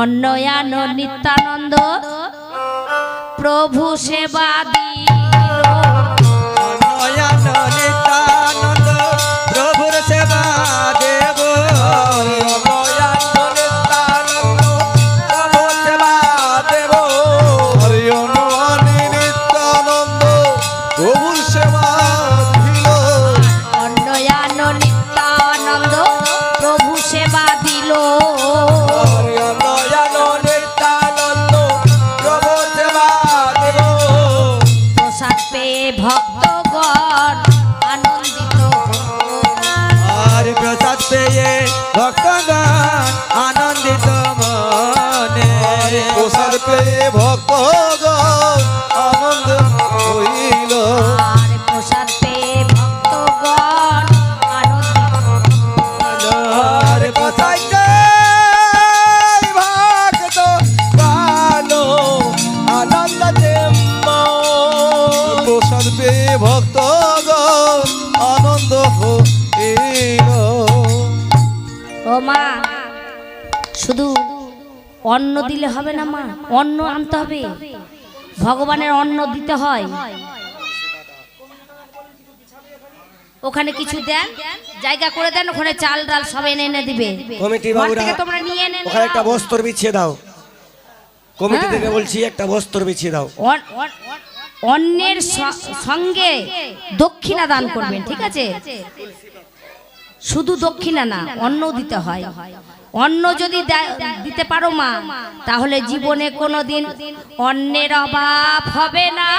অন্নয়ান নিত্যানন্দ প্রভু সেবা দিল অন্নয়ান নিত্যানন্দ প্রভুর সেবা দেব অন্নয়ান নিত্যানন্দ প্রভুর সেবা দেব অন্নয়ান নিত্যানন্দ প্রভুর সেবা দিল অন্নয়ান নিত্যানন্দ প্রভু সেবা দিল ভক্তগণ আনন্দিত প্রসাদ পেয়ে ভক্তগণ আনন্দিত মনে প্রসাদ পেয়ে ভক্তগণ আনন্দ হইল প্রসাদ পেয়ে ভক্তগণ আনন্দিত প্রসাদ ভক্ত ভালো আনন্দ প্রসাদ পেয়ে ভক্তগণ আনন্দ হইল। ও মা শুধু অন্ন দিলে হবে না মা, অন্ন আনতে হবে, ভগবানের অন্ন দিতে হয়। ওখানে কিছু দেন, জায়গা করে দেন, ওখানে চাল ডাল সব এনে এনে দিবে কমিটি বাবুরা, তোমরা নিয়ে এনে ওখানে একটা বস্ত্র বিছিয়ে দাও। কমিটি থেকে বলছি একটা বস্ত্র বিছিয়ে দাও। অন্যের সঙ্গে দক্ষিণা দান করবেন, ঠিক আছে? শুধু দক্ষিণা না, অন্ন দিতে হয়। অন্ন যদি দিতে পারো মা, তাহলে জীবনে কোনোদিন অন্যের অভাব হবে না,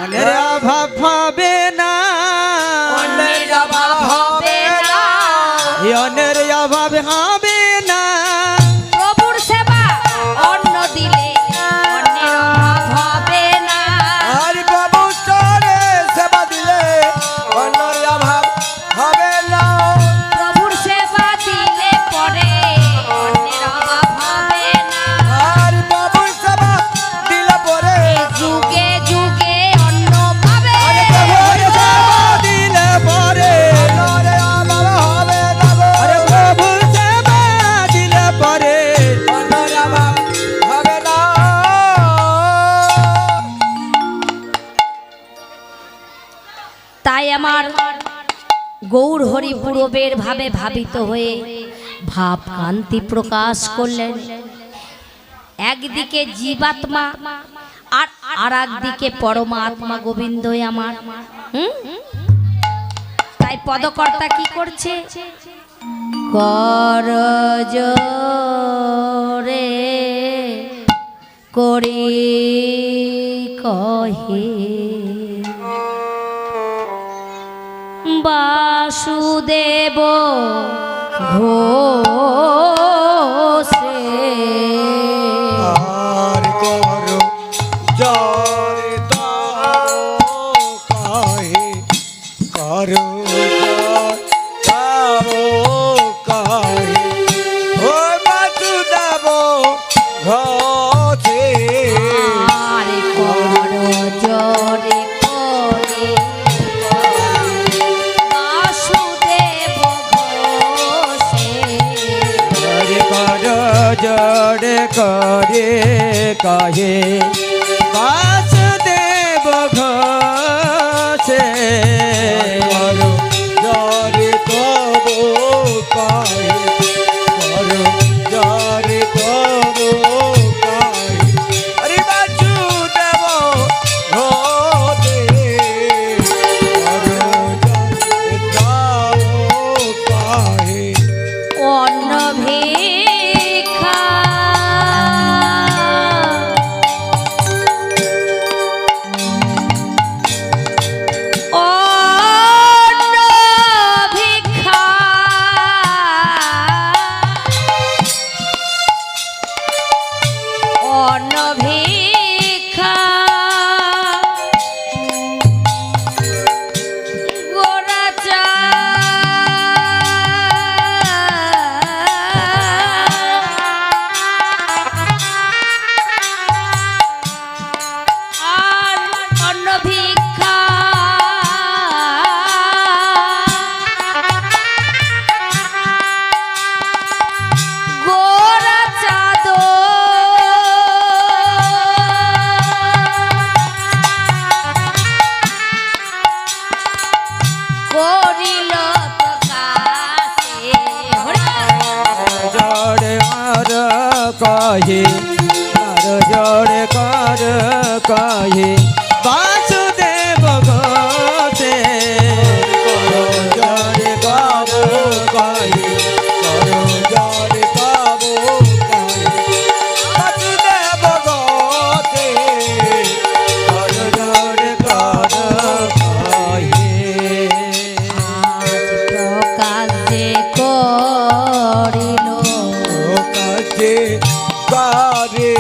অন্যের অভাব হবে না, অন্যের অভাব হবে না, অন্যের অভাব হবে না। প্রভুর সেবা অন্ন দিলে অন্যের অভাব হবে না, আর প্রভু চরে সেবা দিলে অন্যের অভাব হবে না, প্রভুর সেবা দিলে পরে অন্যের অভাব হবে না, আর প্রভু সেবা দিলে পরে যুগে যুগে অন্ন পাবে, প্রভুর সেবা দিলে পরে অন্যের অভাব হবে না, আরে প্রভু সেবা দিলে পরে অন্যের অভাব হবে না। তাই আমার গৌর হরি পূরবের ভাবে ভাবিত হয়ে ভাব কান্তি প্রকাশ করলেন। একদিকে জীবাত্মা আর একদিকে পরমাত্মা গোবিন্দই আমার। তাই পদকর্তা কি করছে? কর জোরে করি কহে বাসুদেব ঘোষে আর করো জয় কাহে করো কাহে ও বাসুদেব ঘোষে আর কর জোরে করে বাসুদেব ঘোষে জড় করে কাহে বাসুদেব ঘোষে করো জড় কব কাহে করো জড় কব কাহে আরে বাসুদেব ঘোষে করো জড় কব কাহে অন্ন ভিক্ষা कहे कर जोड़े कर कहे वासुदेव गोसे कर जोड़े कर कहे कर जोड़े कबो कहे वासुदेव गोसे कर जोड़े कर कहे প্রকাশে করিল কাজে করে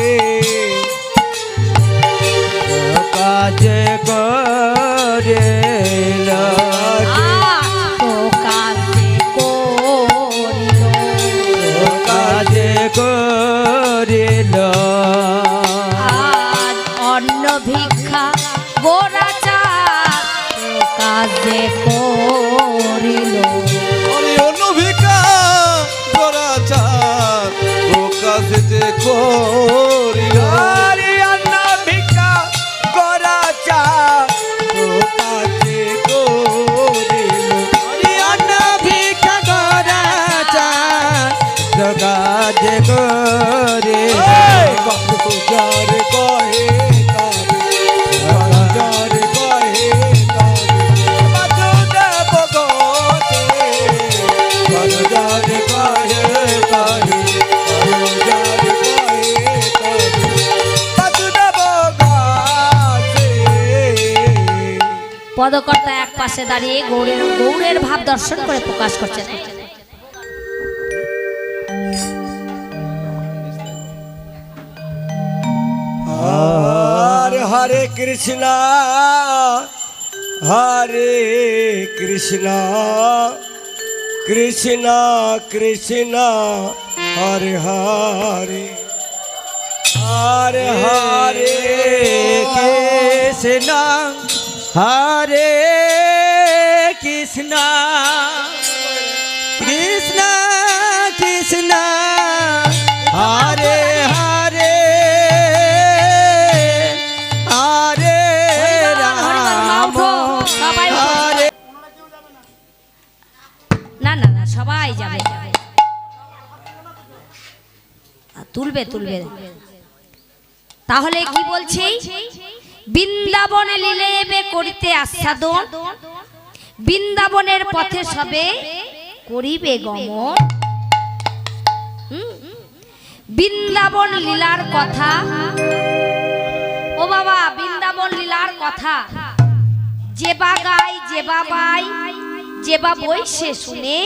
কাজে করে প্রকাশে করিল কাজে করিল আজ অন্ন ভিক্ষা গোরাচার প্রকাশে করিল অনুভিকা গোরাচার প্রকাশিতে করিল হরি অন্ন ভিক্ষা গোরাচার কাজে করিল হরি অন্ন ভিক্ষা গোরাচার কাজে করিল যার কহে যার কহে বাসুদেব গোতে যার কহে কহে যার কহে কহে বাসুদেব গোতে পদকর্তা এক পাশে দাঁড়িয়ে গৌরের ভাব দর্শন করে প্রকাশ করছেন। हरे हरे कृष्णा हरे कृष्णा कृष्णा कृष्णा हरे हरे हरे हरे कृष्ण हरे कृष्ण कृष्ण कृष्ण हरे हरे हरे राम हरे না না না সবাই যাবে তুলবে তুলবে তাহলে কি বলছি বৃন্দাবনে লীলে এবে করিতে আস্বাদন বৃন্দাবনের পথে সবে করিবে গমন বৃন্দাবন লীলার কথা ও বাবা বৃন্দাবন লীলার কথা যে বা গায় যে বা বাই যে বা বই সে শুনে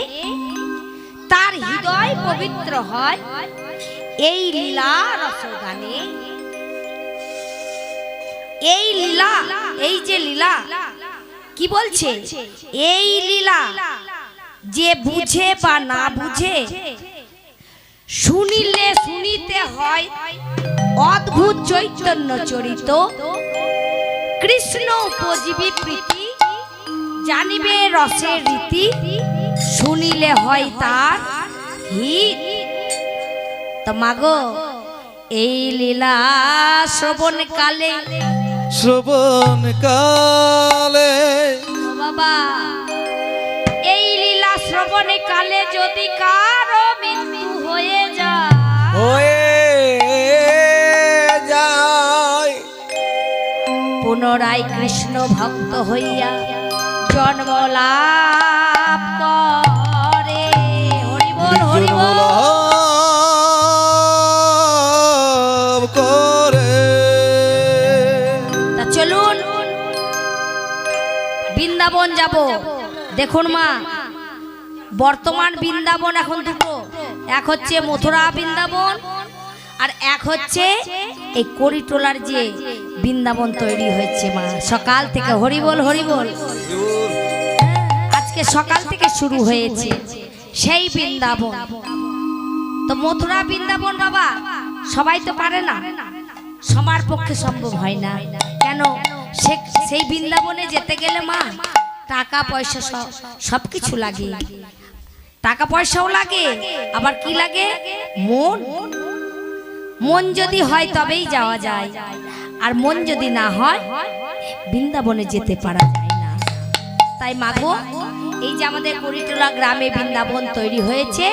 তার হৃদয় পবিত্র হয় এই লীলা রসগানে এই লীলা এই যে লীলা কি বলছে এই লীলা যে বুঝে বা না বুঝে শুনিলে শুনিতে হয় অদ্ভুত চৈতন্য চরিত কৃষ্ণ উপজীবী প্রীতি জানিবে রসের রীতি শুনিলে হয় তার হিত তো মাগো এই লীলা শ্রবণ কালে শ্রবণ কালে ও বাবা এই লীলা শ্রবণ কালে যদি কারো মৃত্যু হয়ে যায় হয়ে যায় পুনরায় কৃষ্ণ ভক্ত হইয়া জন্ম লাভ করে হরি বল হরি বল লাভ করে তা চলুন বৃন্দাবন যাব দেখুন মা বর্তমান বৃন্দাবন এখন দুটো এক হচ্ছে মথুরা বৃন্দাবন আর এক হচ্ছে এই করিটোলার যে বৃন্দাবন তৈরি হয়েছে মা সকাল থেকে হরি বল আজকে সকাল থেকে শুরু হয়েছে সেই বৃন্দাবন তো মথুরা বৃন্দাবন বাবা সবাই তো পারে না সবার পক্ষে সম্ভব হয় না কেন সেই বৃন্দাবনে যেতে গেলে মা টাকা পয়সা সবকিছু লাগে টাকা পয়সাও লাগে আবার কি লাগে মন মন যদি হয় তবেই যাওয়া যায় আর মন যদি না হয় বৃন্দাবনে যেতে পারা যায় না তাই মাগো এই যে আমাদের করিটোলা গ্রামে বৃন্দাবন তৈরি হয়েছে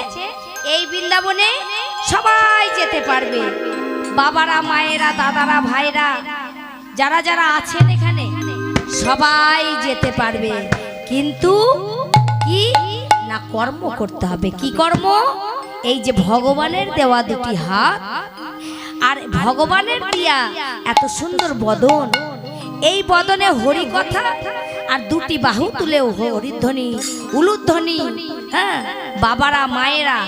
এই বৃন্দাবনে সবাই যে যেতে পারবে। বাবারা, মায়েরা, দাদারা, ভাইরা, যারা যারা আছেন এখানে সবাই যেতে পারবে, কিন্তু কি না কর্ম করতে হবে। কি কর্ম? এই যে ভগবানের দেওয়া দুটি হাত আর ভগবানের দিয়া এত সুন্দর বদন, এই বদনে হরি কথা আর দুটি বাহু তুলেও হরিধ্বনি উলুধ্বনি। হ্যাঁ, বাবারা, মায়েরা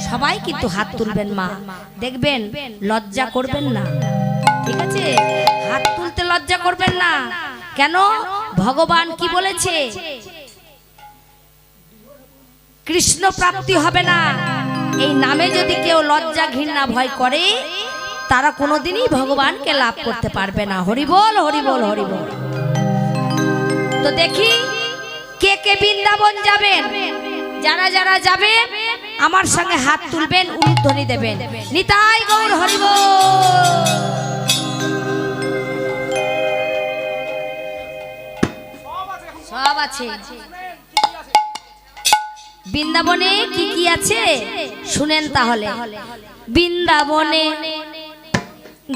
সবাই কিন্তু হাত তুলবেন। মা দেখবেন, লজ্জা করবেন না, ঠিক আছে? হাত তুলতে লজ্জা করবেন না। কেন? ভগবান কি বলেছে? কৃষ্ণ প্রাপ্তি হবে না। এই নামে যদি কেউ লজ্জা, ঘৃণা, ভয় করে, তারা কোনোদিনই ভগবানকে লাভ করতে পারবে না। হরি বল, হরি বল, হরি বল। তো দেখি কে কে বৃন্দাবন যাবেন। যারা যারা যাবেন আমার সঙ্গে হাত তুলবেন, উলুধ্বনি দেবেন। নিতাই গৌর হরি বল। সব আছে। বৃন্দাবনে কি কি আছে শুনেন তাহলে। বৃন্দাবনে,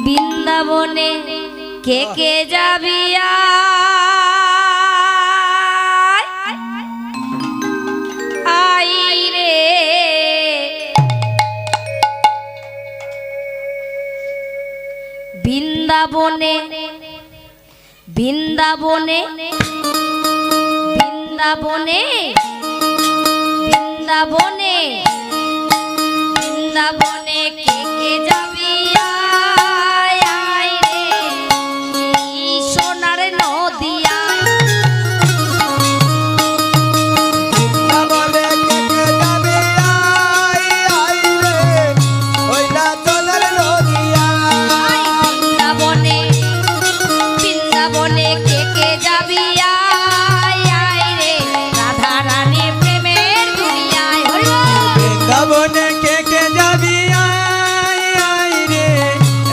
বৃন্দাবনে কে কে যাবি আই রে, বৃন্দাবনে, বৃন্দাবনে, বৃন্দাবনে, বৃন্দাবনে, বৃন্দাবনে কে কে যাবি আই রে, এই সোনার নদিয়া। বৃন্দাবনে, বৃন্দাবনে কে কে যাবি আই রে, রাধা রানীর প্রেমের দুনিয়ায়। হরি বল। বৃন্দাবনে কে কে যাবি আই রে,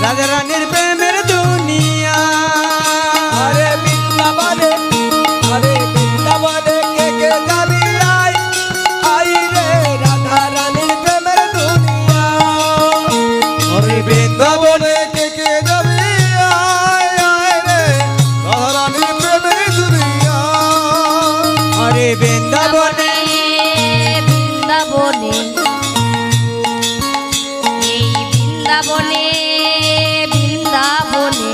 রাধা রানীর প্রেমের দুনিয়া। আরে বৃন্দাবনে, আরে বৃন্দাবনে কে কে যাবি আই রে, রাধা রানীর প্রেমের দুনিয়া। আরে বৃন্দাবনে কে কে যাবি আই রে, রাধা রানীর প্রেমের দুনিয়া। আরে বৃন্দাবনে, বৃন্দাবনে, এই বৃন্দাবনে, বৃন্দাবনে,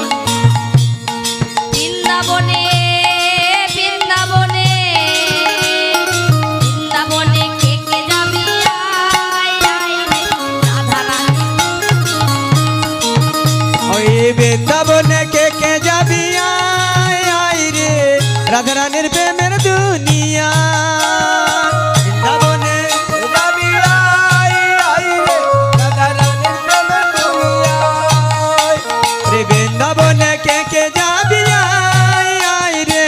বৃন্দাবনে, বৃন্দাবনে, বৃন্দাবনে কে কে যাবি আই রে, রাধা রানী। ওই বৃন্দাবনে কে কে যাবি আই রে, রাধা রানীর প্রেমের দুনিয়া। বৃন্দাবনে যাবি আই রে, রাধা রানীর প্রেমের দুনিয়া। রে, বৃন্দাবনে কে কে যাবি আই রে,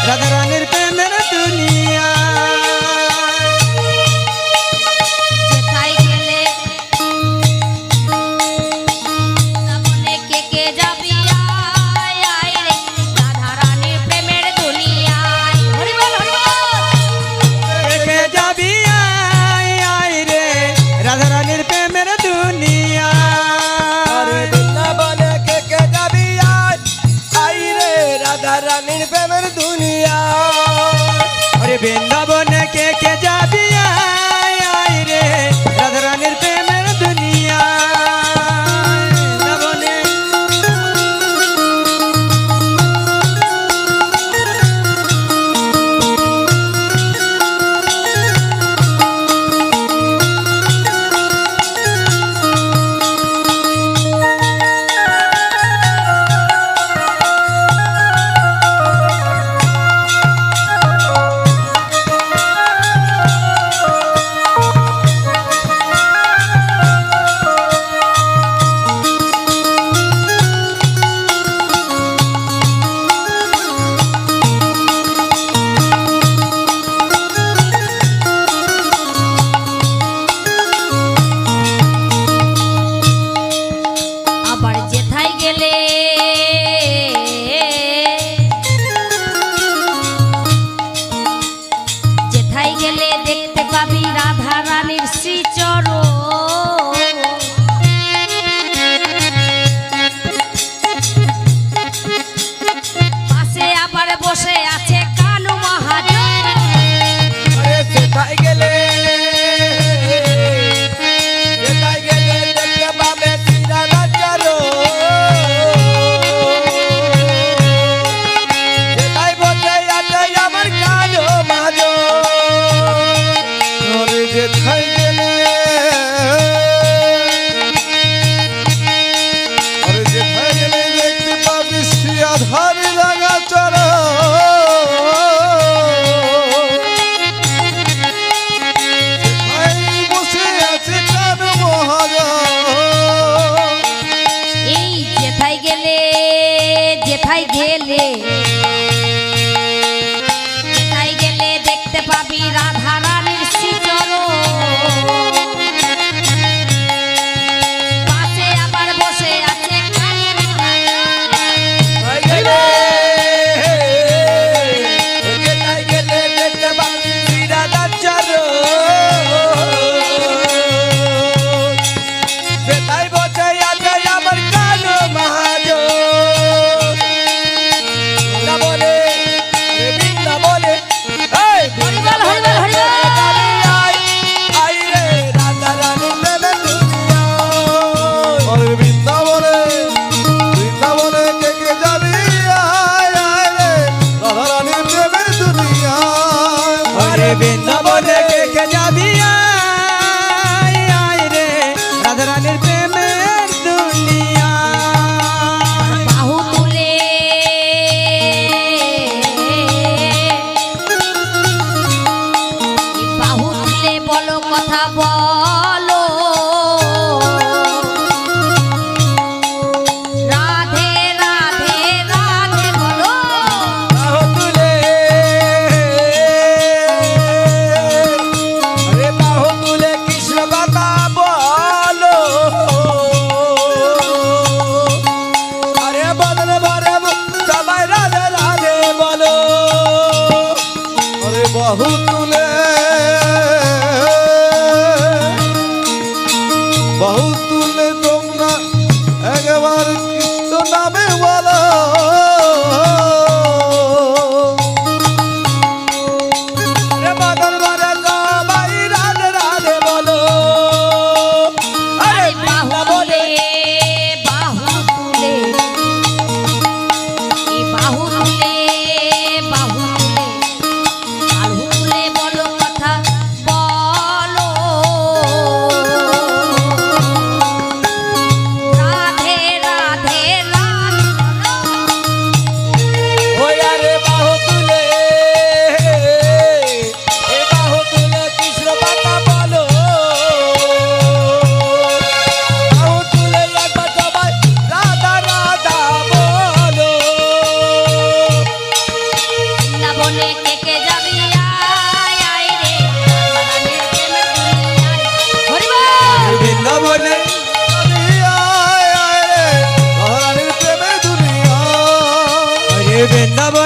রাধা রানীর প্রেমের দুনিয়া। যেথায় গেলে বৃন্দাবনে কে কে যাবি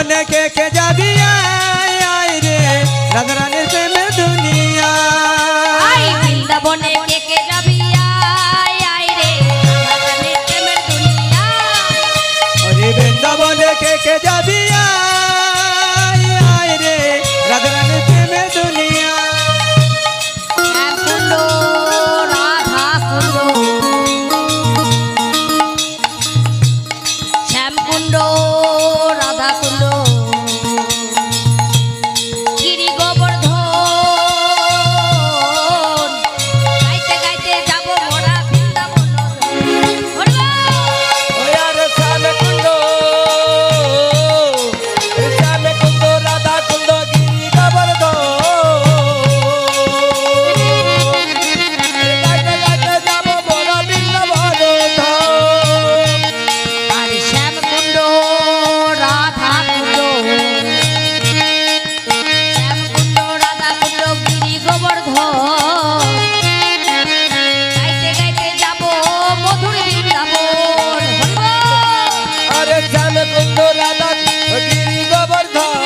বৃন্দাবনে কে যাবি আয় রে রাধারানীর প্রেমের দুনিয়া আই বৃন্দাবনে কে যাবি আয় রে রাধারানীর প্রেমের দুনিয়া ওরে বৃন্দাবনে কে যাবি আয় রে রাধারানীর প্রেমের দুনিয়া শ্যামকুণ্ড রাধা কুণ্ড শ্যামকুণ্ড রাধা কুণ্ড গিরি গোবর্ধন গাইতে গাইতে যাব মোরা বৃন্দাবন হরি বল। ওই আর শ্যামে কুণ্ড রাধা কুণ্ড গিরি গোবর্ধন গাইতে গাইতে যাব মোরা বৃন্দাবন ধাম। আরে শ্যামকুণ্ড রাধা কুণ্ড শ্যামকুণ্ড রাধা কুণ্ড গিরি গোবর্ধন গাইতে গাইতে যাব মধুর বৃন্দাবন হরি বল। আরে শ্যামে কুণ্ড রাধা গিরি গোবর্ধন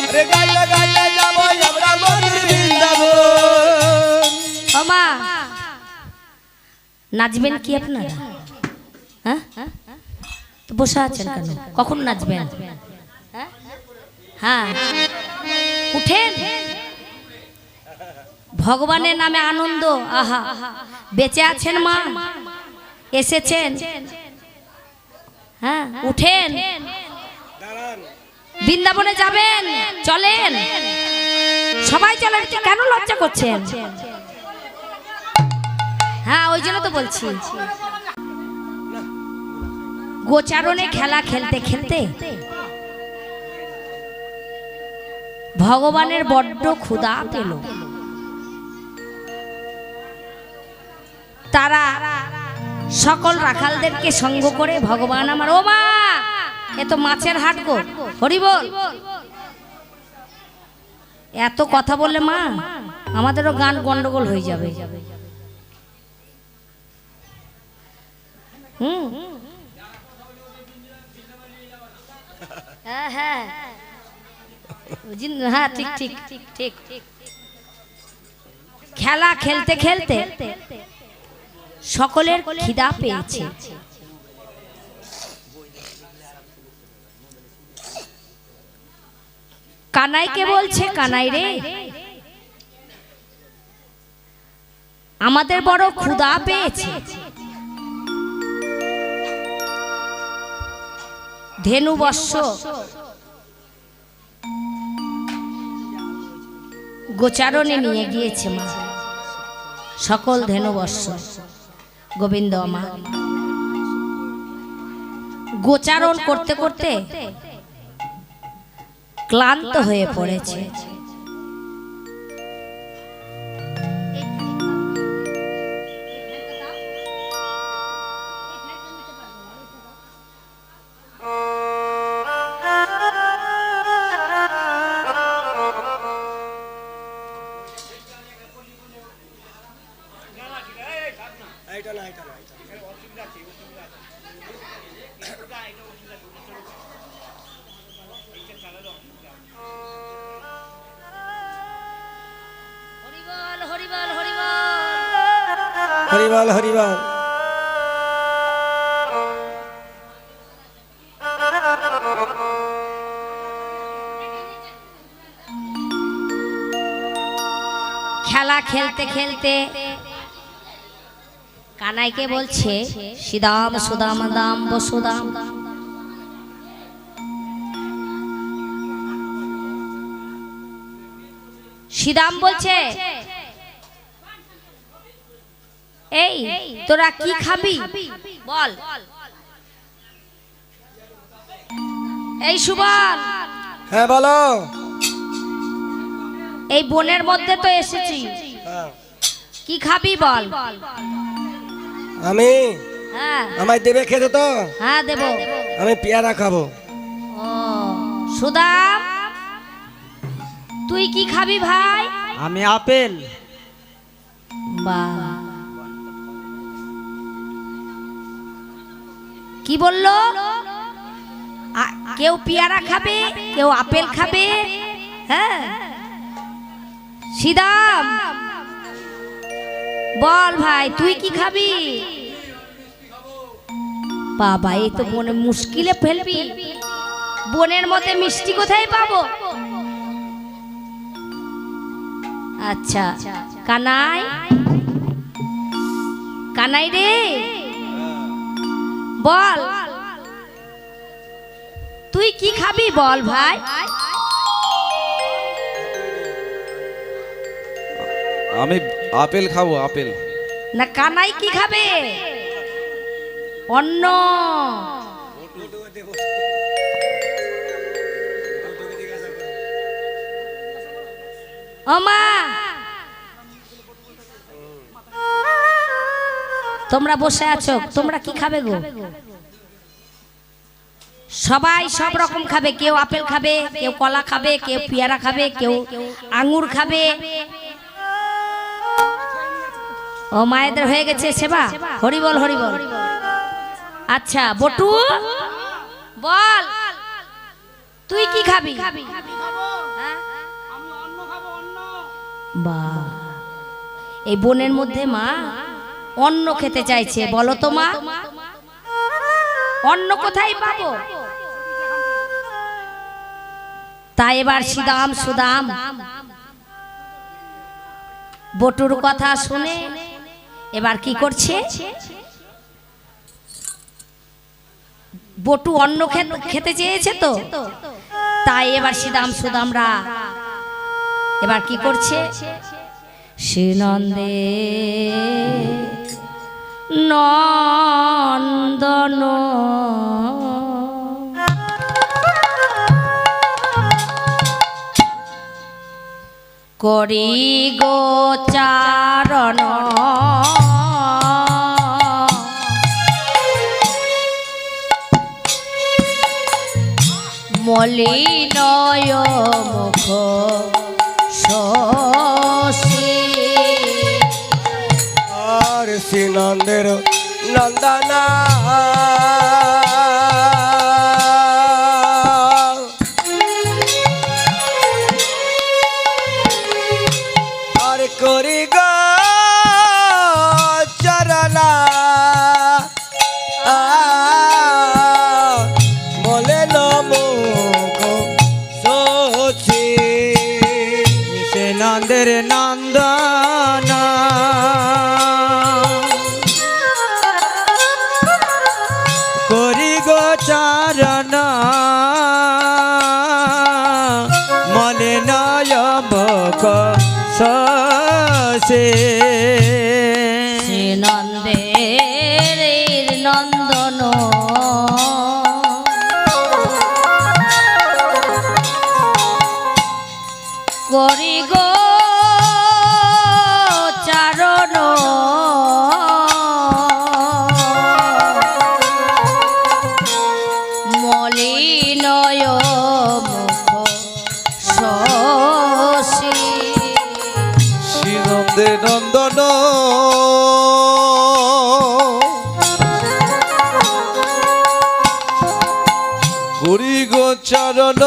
আরে গাইতে গাইতে যাব আমরা মধুর বৃন্দাবন। ওমা নাচবেন কি আপনারা? হ্যাঁ তো বসে আছেন কেন? কখন নাচবেন? হ্যাঁ উঠেন। ভগবানের নামে আনন্দ। আহা বেঁচে আছেন মা, এসেছেন। হ্যাঁ উঠেন, বৃন্দাবনে যাবেন, চলেন সবাই চলেন। কেন লজ্জা করছেন? হ্যাঁ ওই জন্য তো বলছি। গোচারণে খেলা খেলতে খেলতে ভগবানের বড্ড ক্ষুধা পেল। তারা সকল রাখালদেরকে সঙ্গ করে ভগবান আমার, ও মা এ তো মাছের হাট গো, হরি বল। এত কথা বললে মা আমাদেরও গান গন্ডগোল হয়ে যাবে। হ্যাঁ হ্যাঁ হ্যাঁ ঠিক ঠিক ঠিক ঠিক। খেলা খেলতে খেলতে সকলের খিদা পেয়েছে। কানাইকে বলছে, কানাই রে আমাদের বড় ক্ষুধা পেয়েছে। ধেনু বৎস গোচারণে নিয়ে গিয়েছে মা, সকল ধেনু বৎস গোবিন্দ মা গোচারণ করতে করতে ক্লান্ত হয়ে পড়েছে। হরিবল হরিবল। খেলা খেলতে খেলতে কানাইকে বলছে, শ্রীদাম সুদাম দাম বসুদাম। শ্রীদাম বলছে, এই তোরা কি খাবি বল। এই সুবল, হ্যাঁ বলো। এই বনের মধ্যে তো এসেছি, কি খাবি বল। আমি হ্যাঁ আমায় দেবে খেতে তো? হ্যাঁ দেব। আমি পেয়ারা খাবো। ও সুদাম, তুই কি খাবি ভাই? আমি আপেল। বা কি বললো? কেউ পেয়ারা খাবে, কেউ আপেল খাবে। হ্যাঁ, শ্রীদাম বল ভাই, তুই কি খাবি? বাবা, এই তো বনে মুশকিলে ফেলবি। বনের মধ্যে মিষ্টি কোথায় পাবো? আচ্ছা, কানাই, কানাই রে বল, তুই কি খাবি বল ভাই? আমি আপেল খাবো, আপেল। না, কানাই কি খাবে? অন্ন। ও মা, তোমরা বসে আছো, তোমরা কি খাবে গো? সবাই সব রকম খাবে। কেউ আপেল খাবে, কেউ কলা খাবে, কেউ পেয়ারা খাবে, কেউ আঙ্গুর খাবে। ও মায়েদের হয়ে গেছে সেবা। হরি বল, হরি বল। আচ্ছা বটু বল, তুই কি খাবি? বা, এই বনের মধ্যে মা অন্ন খেতে চাইছে। বলো তো মা, অন্ন কোথায় পাবো? তাই এবার শ্রীদাম সুদাম বটুর কথা শুনে এবার কি করছে? বটু অন্ন খেতে চেয়েছে তো, তাই এবার শ্রীদাম সুদামরা এবার কি করছে? শ্রীনন্দে নন্দন করি গোচারণ মলিনয় মুখ শশী। আর শ্রীনন্দের নন্দনা আর করি গো চরণা বলে নমুখ শশী। শ্রীনন্দের নন্দনা করি গোচারণ মলে নয়বক শশী। শ্রীনন্দের নন্দন করি গো চারণ মলিনয় মুখ শশী। শ্রীনন্দে নন্দন করি গোচারণ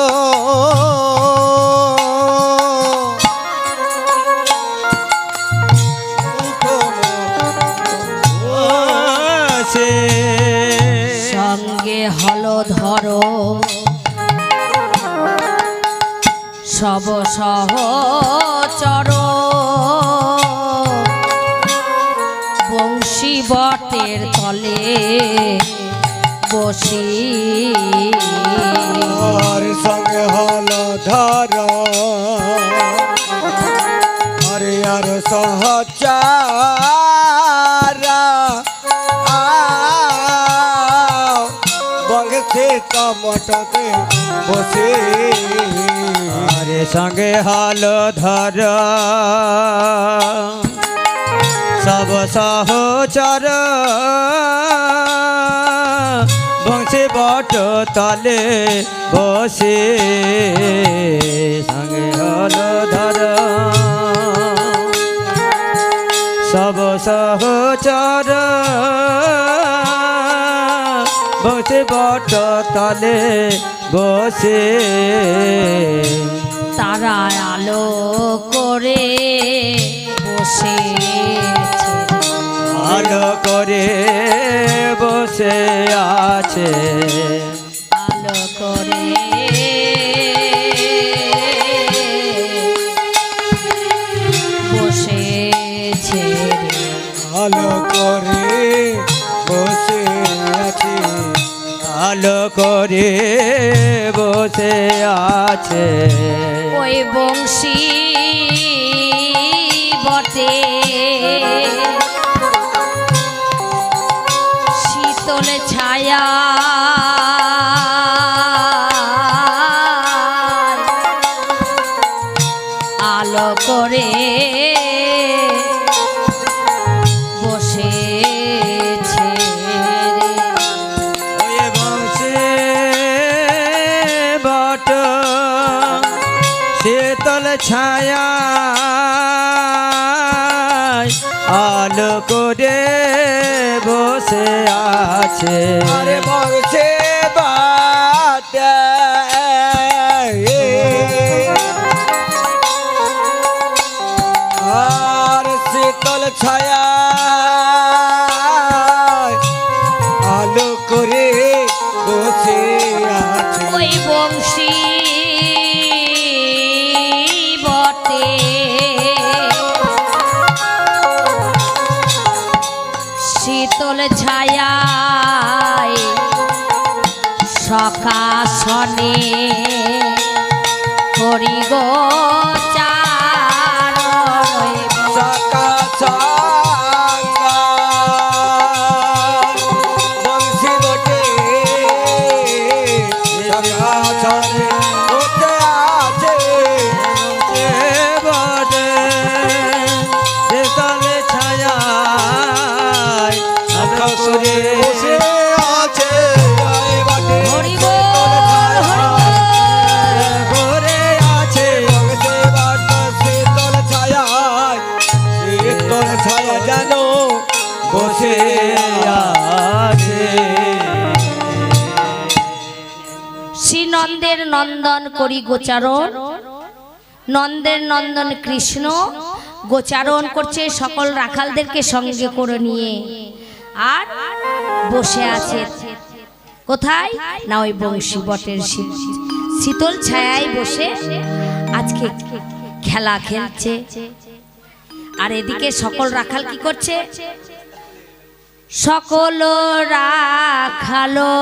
সঙ্গে হলধর সব সহচর বংশী বটের তলে বসি। আর সঙ্গে হল ধর আরে আর সহচারা বংশে কমটতে বসে। আরে সঙ্গে হল ধর সব সহচর বংশে বট তলে বসে। সঙ্গে হল ধর সব সহচর বসে বট তলে বসে তারা আলো করে বসে আলো করে বসে আছে আলো করে বসেছে আলো করে বসে আছে আলো করে বসে আছে ওই বংশী বটে শীতল ছায়া আলো করে বসেছে ওই বংশে বট শীতল ছায়া আলো করে বসে আছে আরে বংশে বাটে আর শীতল ছায়া আলো করে বসে আছে ওই বংশী বটে শীতল ছায়ায় সকাশনে করি গো চারণ সকা সঙ্গা বংশী বটে সকা ছড়ে বসে আছে বটে শীতল ছায়া আলো করে বসে আছে জয় বটে হরি বল, হরি করে আছে বংশে বাটা শীতল ছায়া শীতল ছায়া জানো বসে আছে শ্রীনন্দের নন্দন করি গোচারণ নন্দের নন্দন কৃষ্ণ গোচারণ করছে সকল রাখালদেরকে সঙ্গে করে নিয়ে আর বসে আছে কোথায় না ওই বংশী বটের শীতল ছায়ায় বসে আজকে খেলা খেলছে আর এদিকে সকল রাখাল কি করছে সকল রাখালো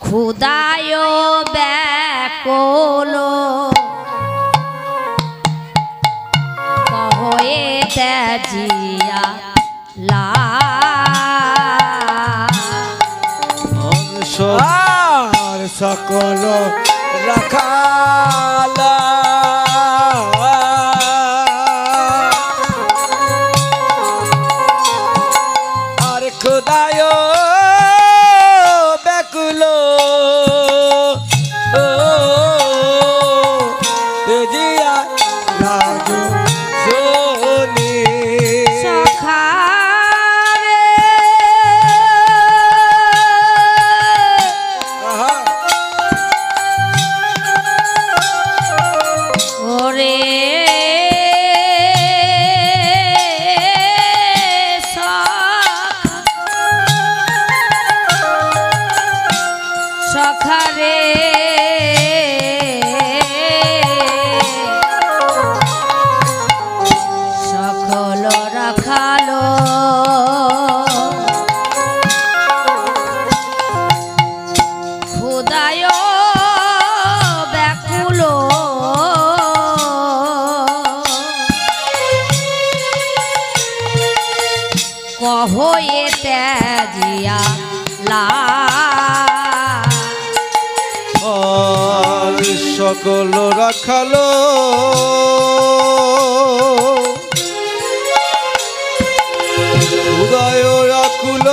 খুদায় ব্যাকুল কহয়ে ত্যাজিয়া লা আর সকল রাখালা আর খুদায় ব্যাকুল জিয়া রাজু সোনি সখারে ওরে সখারে সকল রাখালো খুদায় ব্যাকুল কহয়ে ত্যাজিয়া লা আর সকল রাখালো উদয় রাখুল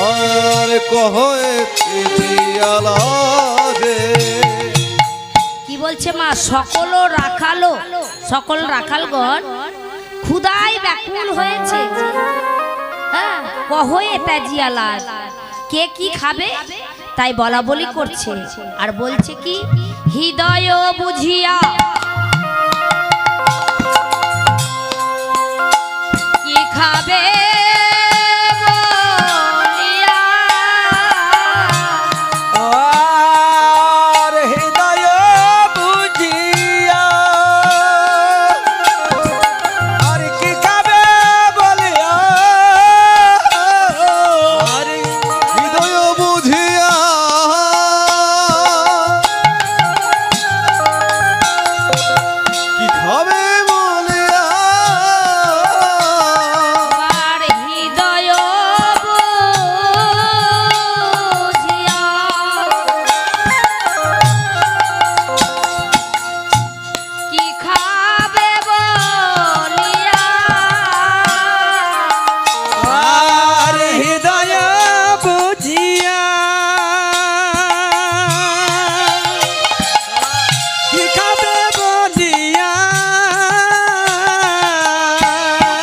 আর কহে কি বলছে মা সকল রাখালো সকল রাখালগণ ক্ষুধায় ব্যাকুল হয়েছে। হ্যাঁ, কহয়ে তাজিয়া লাল, কে কি খাবে তাই বলা বলি করছে। আর বলছে কি, হৃদয় বুঝিয়া কি খাবে বলিয়া, আর হৃদয় বুঝিয়া আর কি খাবে বলিয়া, আর হৃদয় বুঝিয়া কি খাবে বলিয়া, আর হৃদয় বুঝিয়া কি খাবে বলিয়া, আর হৃদয় বুঝিয়া কি খাবে বলিয়া,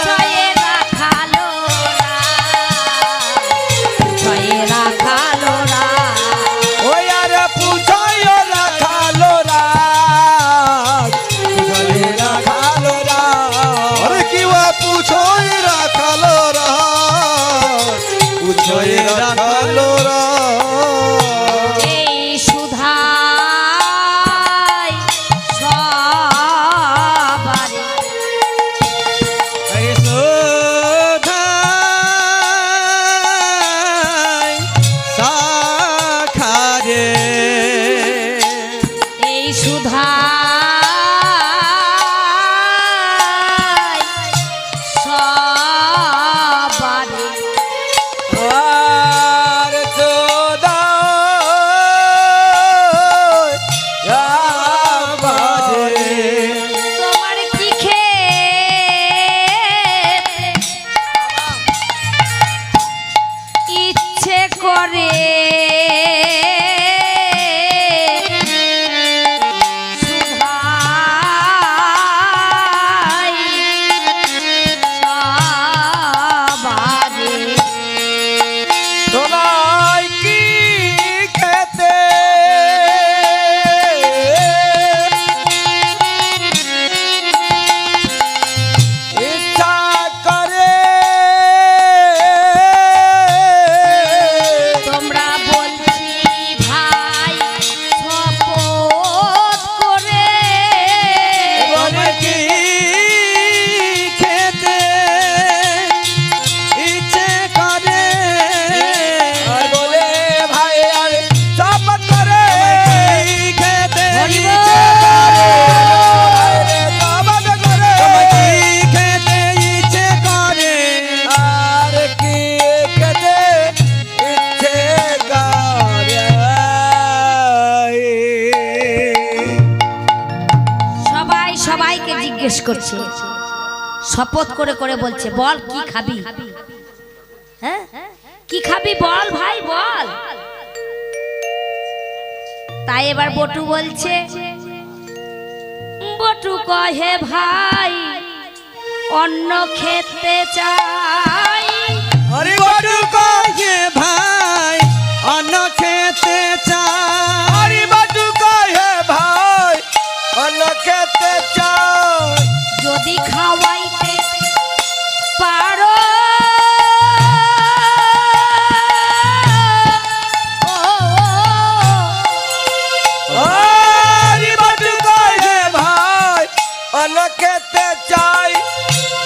ছয়ে রাখালো ছয়ে রাখালো ওই আর পুছায় রাখালো রাত, পুছায় রাখালো রাত, আরে কি ওয়া পুছায় রাখালো রাত, পুছায় রাখালো রাত, এই সুধাই সবারে এই সুধাই শাখারে, এই সুধাই সবারে আর চোদায় যাবারে, তোমার কি খেতে ইচ্ছে করে, সুধাই সবারে তোমায় কি খেতে ইচ্ছা করে, তোমরা বলছি ভাই শপথ করে, তোমার কি খেতে ইচ্ছে করে, আর বলে ভাই আর সব করে, খেতে হরিবল। ইচ্ছে করে, আরে সব করে, তোমার কি খেতে ইচ্ছে করে, আর কি খেতে ইচ্ছে করে, সবাই সবাইকে জিজ্ঞেস করছে, শপথ করে করে বলছে, বল কি খাবি, হ্যাঁ কি খাবি বল ভাই বল। তাই এবার বটু বলছে, বটু কহে ভাই অন্ন খেতে চাই, হরি বটু কহে ভাই অন্ন খেতে চাই, হরি বটু কহে ভাই অন্ন খেতে চাই, যদি খাওয়াইতে পারো হরি বটু কহে ভাই অন্ন খেতে চাই,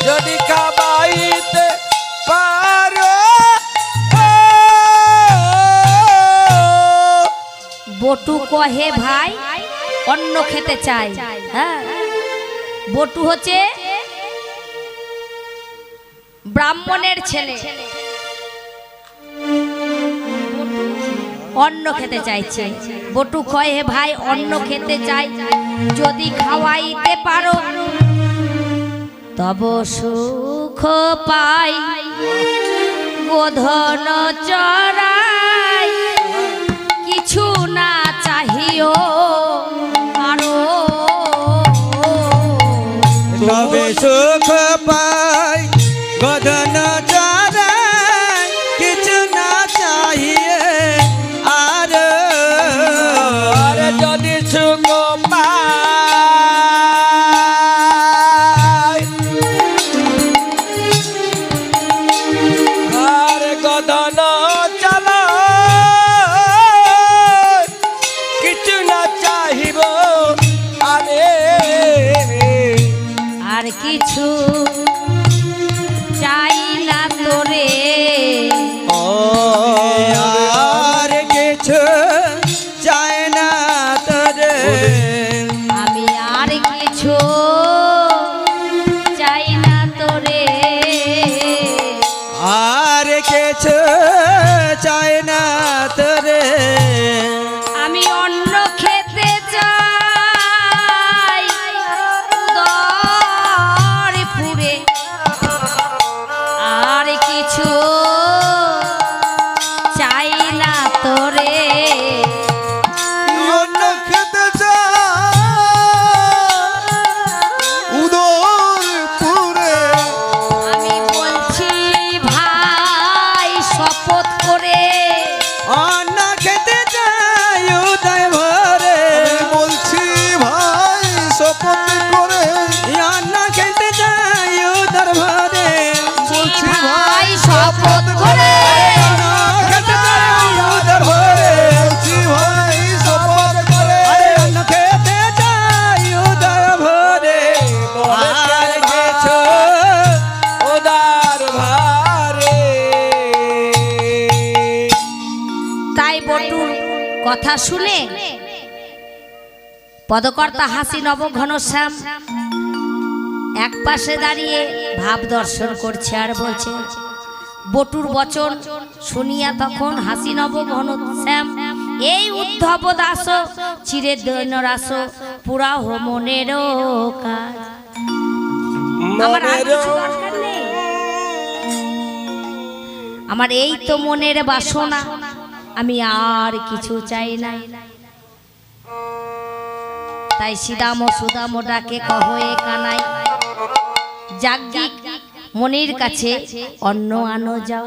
যদি খাবাইতে পারো, বটু কহে ভাই অন্ন খেতে চাই। হ্যাঁ, বটু হচ্ছে ব্রাহ্মণের ছেলে, অন্ন খেতে চাইছে। বটু কহে ভাই অন্ন খেতে চাই, যদি খাওয়াইতে পারো তব সুখ পাই, গোধন চড়াই কিছু না চাহিও আরো, তবে সুখ পাই। কিছু চাই না তোরে, আর কিছু চাই না তোরে, আমি আর কিছু চাই না তোরে, আর কিছু চাই না তোরে, আমি অন্ন খেতে চাই দরে পুরে, আর কিছু চাই না তোরে, অন্ন খেতে চাই উদর পুরে, আমি বলছি ভাই শপথ করে, অন্ন খেতে চাই উদয় ভরে, আমি বলছি ভাই শপথ করে, অন্ন খেতে চাই উদর ভরে, বলছি ভাই শপথ করে, অন্ন খেতে চাই উদর ভরে, বলছি ভাই শপথ করে, আরে অন্ন খেতে চাই উদয় ভরে, আর কিছু উদার ভারে। তাই বটুর কথা শুনে পদকর্তা হাসি নব ঘনশ্যাম এক পাশে দাঁড়িয়ে ভাব দর্শন করছে আর বলছে, বটুর বচন শুনিয়া তখন হাসি নব ঘনশ্যাম এই উদ্ধব দাস চিরে দৈন রাস পুরা মনের কাজ, আমার আর কিছু দরকার নেই, আমার এই তো মনের বাসনা, আমি আর কিছু চাই না। তাই শ্রীদাম ও সুদাম ডাকে কহে কানাই, যাজ্ঞিক মনির কাছে অন্ন আনো যাও।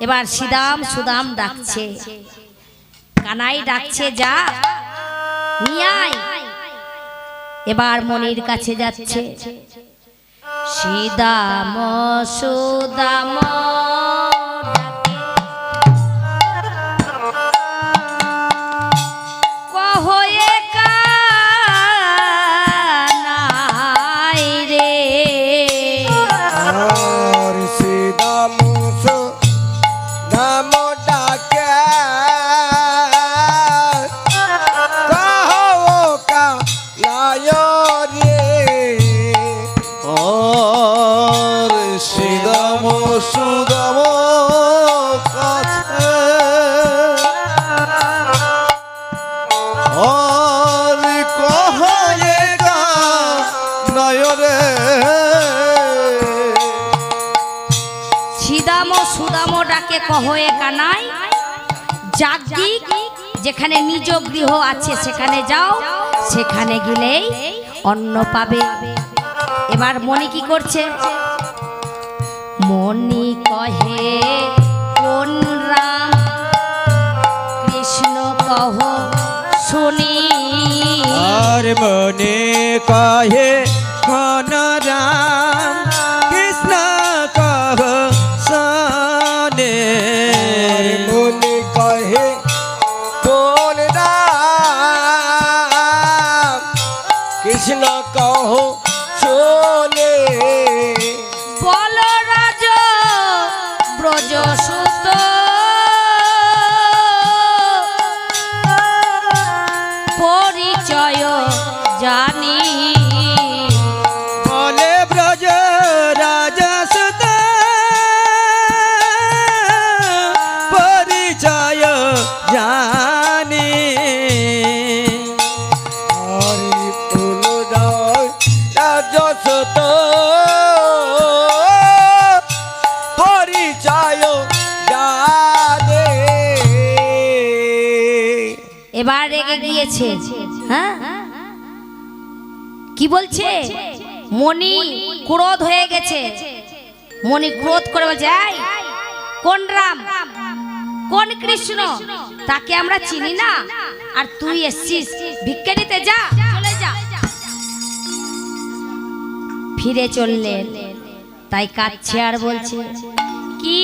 এবার শ্রীদাম সুদাম ডাকছে, কানাই ডাকছে যা নিয়ে আয়। এবার মনির কাছে যাচ্ছে, শ্রীদাম সুদাম কহে কানাই রে, আর শ্রীদাম নাম ডাকে কহো কানাই রে, আর শ্রীদাম সুদাম কাছে আর কহে কানাই রে, শ্রীদাম সুদাম ডাকে কহে কানাই, যাজ্ঞিক যেখানে নিজ গৃহ আছে সেখানে যাও, সেখানে গেলেই অন্ন পাবে। এবার মনি কি করছে, মনি কহে কোন রাম কৃষ্ণ কহ শুনি, আর মনে কহে কোন রাম কৃষ্ণ কহ শোনে, মনে কহে কোন রাম কৃষ্ণ কহো শোনে, বল রাজ ব্রজ সুত পরিচয় জানি, বলে ব্রজ রাজসুত পরিচয় জানি, হরি ফুল রাজসত পরিচয় জানে, এবার রেগে গিয়েছে। হ্যাঁ কি বলছে, মনি ক্রোধ হয়ে গেছে, মনি ক্রোধ করে বলছে, এই কোন রাম কোন কৃষ্ণ তাকে আমরা চিনি না, আর তুই এসছিস ভিক্ষা নিতে, যা চলে যা। ফিরে চললেন, তাই কাঁদছে আর বলছে, কি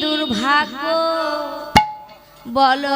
দুর্ভাগ্য বলবন্ত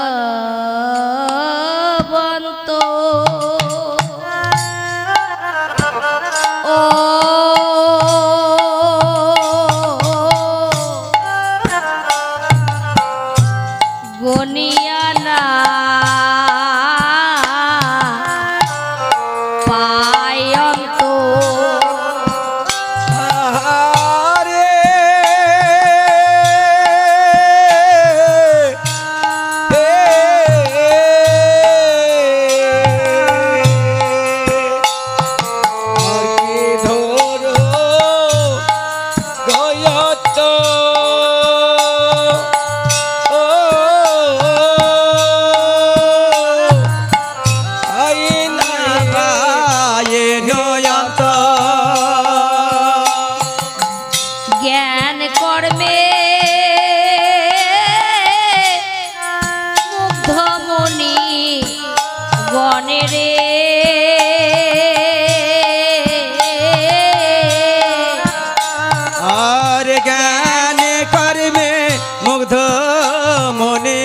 গণে রে আর জ্ঞান কর্মে মুগ্ধ মনে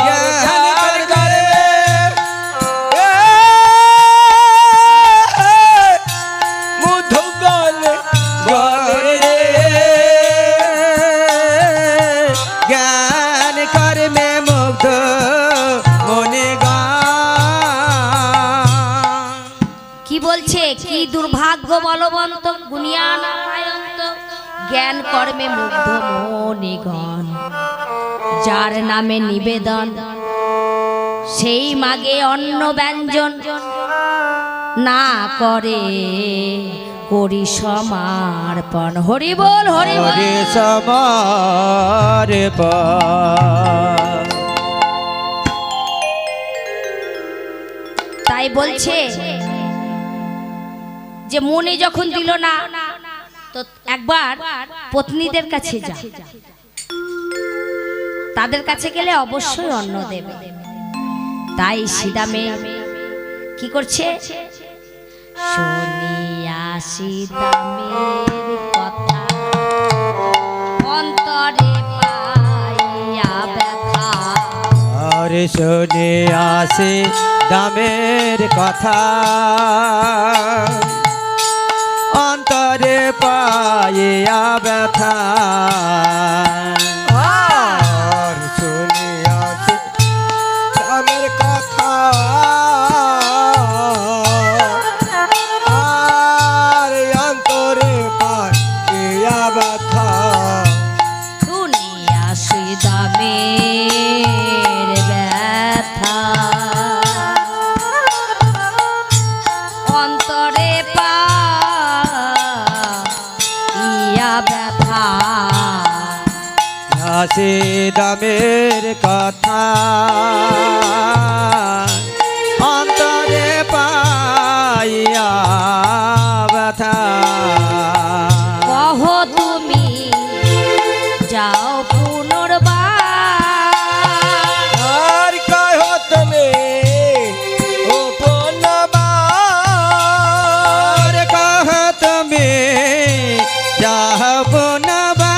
জ্ঞান কর্মে মুধুগণ গরে জ্ঞান কর্মে মুগ্ধ মনে কি বলছে? কি দুর্ভাগ্য বলবন্ত গুনিয়া না পায়ন্ত জ্ঞান কর্মে মুগ্ধ মনিগণ, যার নামে নিবেদন সেই মাগে অন্ন ব্যঞ্জন না করে করি সমার্পণ। হরি বল হরি বল। হরে সমর্পণ। তাই বলছে যে মনে যখন দিল না তো একবার পত্নীদের কাছে যা, তাদের কাছে গেলে অবশ্যই অন্ন দেবে। তাই সীতামে কি করছে? শুনিয়া সীতামের কথা অন্তরে পাইয়া ব্যথা, আর শুনে আসে দামের কথা অন্তরে পাইয়া ব্যথা। আর শুনিয়াছে আমার কথা আর অন্তরে পাইয়া ব্যথা। শুনিয়া সীতামের ব্যথা অন্তরে পাইয়া ব্যথা, আসে দামের কথা অন্তরে পাইয়া ব্যথা। কহ তুমি যাও পুনর্বার, আর কহ তুমি উপনবার। আর কহ তুমি যাব নবা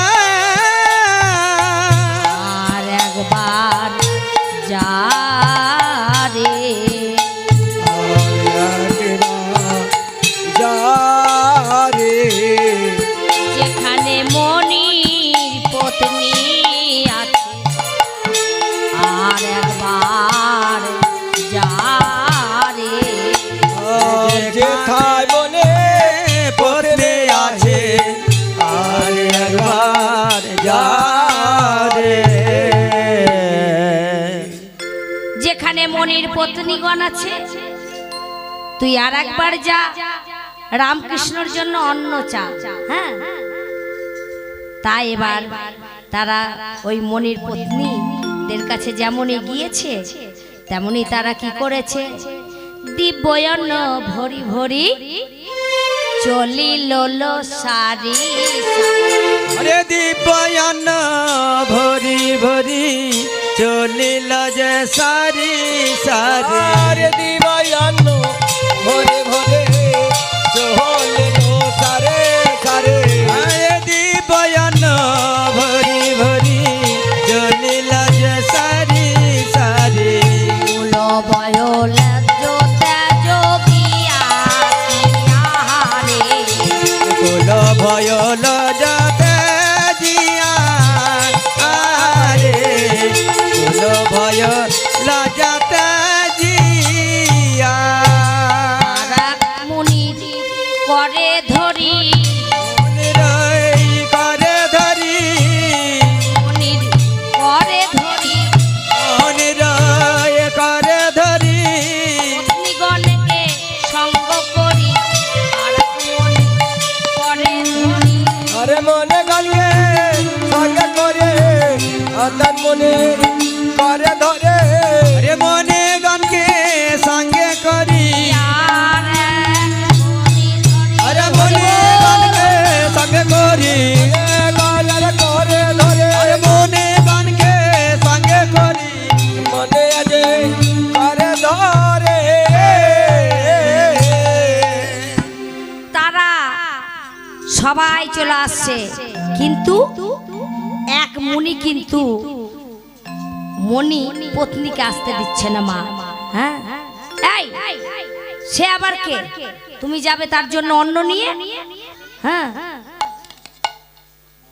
আর একবার যা রে যারে যেখানে মনির পত্নী আছে, আর একবার যা রে যেথায় মনে পড়তে আছে আর একবার যা রে। যেখানে মনির পত্নীগণ আছে তুই আর একবার যা, রামকৃষ্ণর জন্য অন্ন চা। হ্যাঁ, তাই এবার তারা ওই মনির পত্নীদের কাছে যেমনই গিয়েছে তেমনি তারা কি করেছে? দিব্যয়ন্ন ভরি ভরি চলিল সারি আরে দিব্যান্ন ভরি ভরি চলিল যে সারি সারি। আর দিবায়ান্ন ভরে ভরে চহলিল সারে সারে। আরে দিব্যান্ন ভরি ভরি চলিল যে সারি সারি। কুল বয়ল যোগিয়া রে কুল ভয়ল যাতে জিয়া আরে কুল ভয়ল যাতে জিয়া। মুনির করে ধরি মনিরই করে ধরি মুনির করে ধরি মনিরই করে ধরি পত্নীগণকে সঙ্গ করি আর মনির করে ধরি আরে মনে গলিয়ে সঙ্গে করে আদান মনে করে ধরে। আরে মনে সবাই চলে আসছে, কিন্তু এক মুনি কিন্তু মণি পত্নীকে আসতে দিচ্ছে না মা। হ্যাঁ, এই সে আবার কে? তুমি যাবে তার জন্য অন্ন নিয়ে? হ্যাঁ,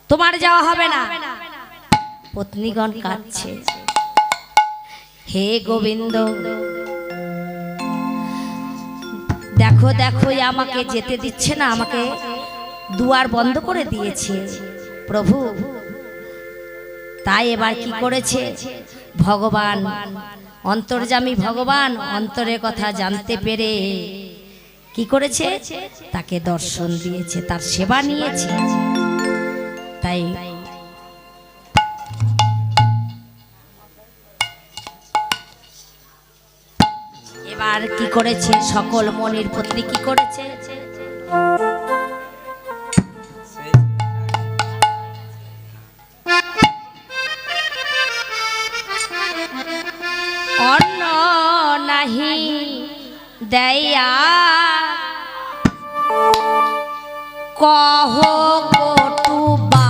তোমার যাওয়া হবে না। পত্নীগণ কাঁদছে, হে গোবিন্দ, দেখো দেখো আমাকে যেতে দিচ্ছে না, আমাকে দুয়ার বন্ধ করে দিয়েছে প্রভু। তাই এবার কি করেছে ভগবান, অন্তর্যামী ভগবান অন্তরের কথা জানতে পেরে কি করেছে, তাকে দর্শন দিয়েছে, তার সেবা নিয়েছে। তাই এবার কি করেছে, সকল মনির পত্নী কি করেছে, অন্ন নাহি দেয়া কহ কটুবা,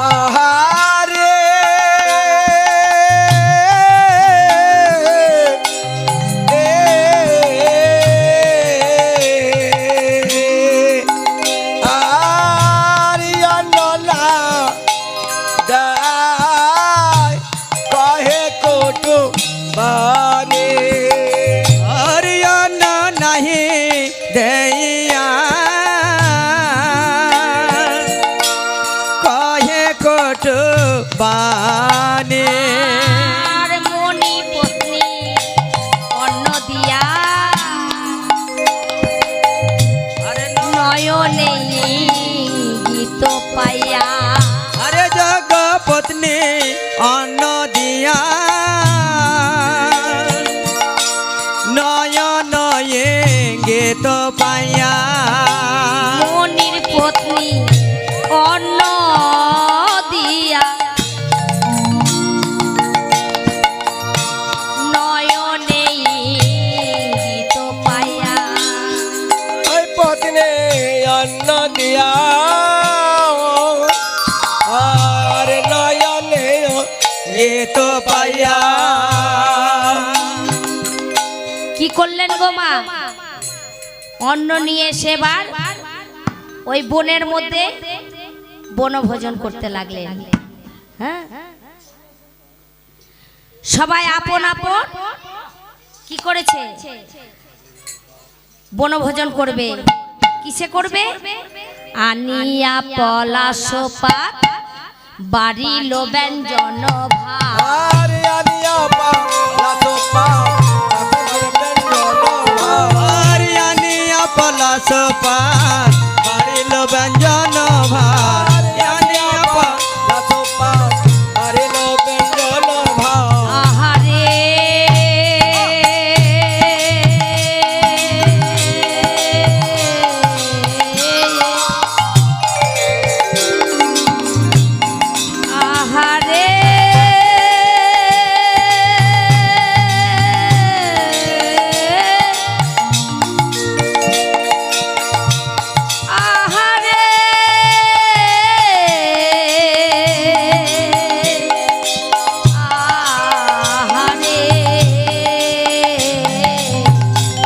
আহারে আরিয়ানলা দাই কহে কোটু বানে हरियाणा नहीं दैया कहे कोट बाने। আর মনি পত্নী অন্ন দিয়া নয়নে গীত পাইয়া, अरे जग पत्नी अन्न दिया नयन येंगे तो पाया। মনির পত্নী অন্ন দিয়া নয়নে গীত পাইয়া, ওই পত্নী অন্ন দিয়া আর নয়নে ये तो पाया। কি করলেন গো মা, অন্ন নিয়ে সেবার ওই বনের মধ্যে বনভোজন করতে লাগলেন। হ্যাঁ, সবাই আপন আপন কি করেছে, বনভোজন করবে। কিসে করবে, আনিয়া পলাশ পাত বাড়িল ব্যঞ্জন ভাত, আর আনিয়া পা লাসো পা हरियाणा पलास पार बारिल व्यंजन भार। আহারে আহারে আহারে আহারে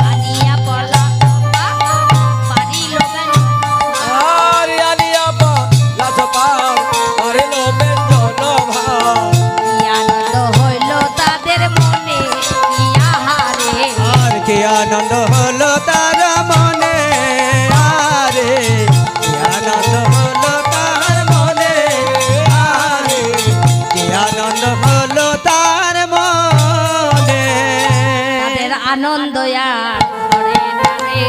আনিয়া পলা পারিল আনন্দ হইল তাদের মনে, আহারে के आनंद हलो तार मने आरे, के आनंद हलो तार मने आरे, के आनंद हलो तार मने। তাদের আনন্দ আর ধরে না রে,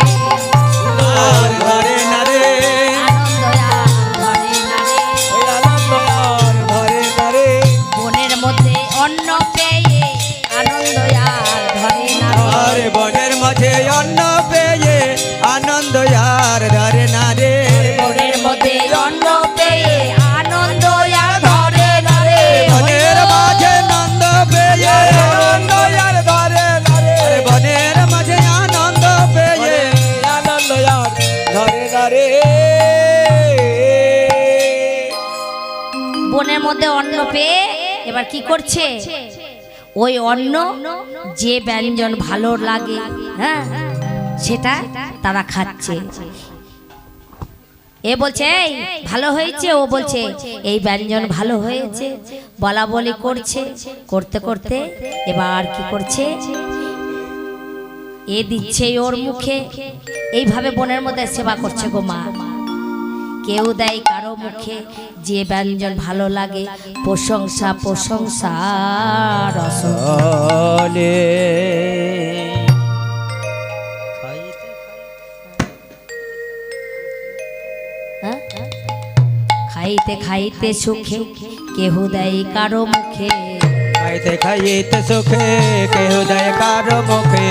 আর ঘরে না রে, আনন্দ আর ধরে না রে, বনের মধ্যে অন্ন পেয়ে আনন্দ আর ধরে না রে, আরে বনের মাঝে অন্ন পেয়ে আনন্দ আর ধরে না রে। বনের মধ্যে অন্ন পেয়ে আনন্দ আর ধরে না রে, বনের মাঝে আনন্দ পেয়ে আরে বনের মাঝে আনন্দ পেয়ে আনন্দ আর ধরে পেয়ে এবার কি করছে, ওই অন্ন যে ব্যঞ্জন ভালো লাগে, হ্যাঁ, সেটা তারা খাচ্ছে। এ বলছে এই ভালো হয়েছে, ও বলছে এই ব্যঞ্জন ভালো হয়েছে, বলা বলি করছে। করতে করতে এবার কি করছে, এ দিচ্ছে ওর মুখে, এইভাবে বনের মধ্যে সেবা করছে গো মা। কেউ দেয় কারো মুখে, যে ব্যঞ্জন ভালো লাগে, প্রশংসা প্রশংসা রস। বলে হ্যাঁ? খাইতে খাইতে সুখে কেহ দেয় কারো মুখে, খাইতে খাইতে সুখে কেহ দেয় কারো মুখে,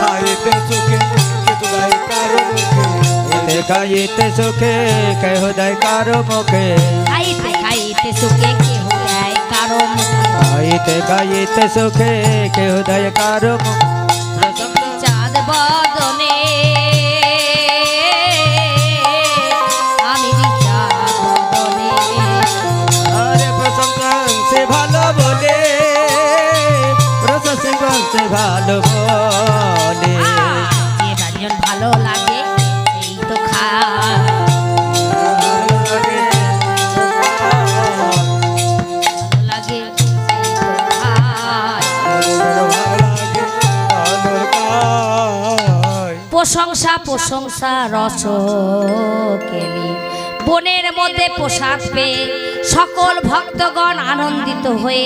খাইতে সুখে কেউ দেয় কারো মুখে, খাইতে খাইতে সুখে কেহ দেয় কারো মুখে, খাইতে খাইতে সুখে কেহ দেয় কারো মুখে। খাইতে খাইতে সুখে কেহ দেয় কারো মুখে। চাঁদ বদনে আমি চাঁদ বদনে, আরে প্রশংসা সে ভালো বলে, প্রশংসা সে ভালো বলে, যে ব্যঞ্জন ভালো লাগে এই তো খায়, ভালো লাগে এই তো খায়। প্রশংসা প্রশংসা রস কেলি, বনের মধ্যে প্রসাদ পেয়ে সকল ভক্তগণ আনন্দিত হয়ে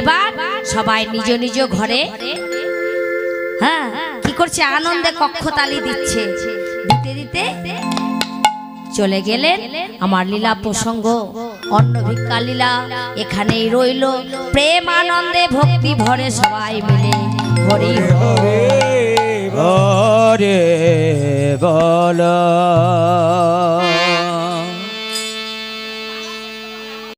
এবার সবাই নিজ নিজ ঘরে, হ্যাঁ, কি করছে, আনন্দে কক্ষতালি দিচ্ছে। দিতে দিতে চলে গেলেন। আমার লীলা প্রসঙ্গ অন্ন ভিক্ষা লীলা এখানেই রইল। প্রেম আনন্দে ভক্তি ভরে সবাই মিলে হরি হরি হরে বল।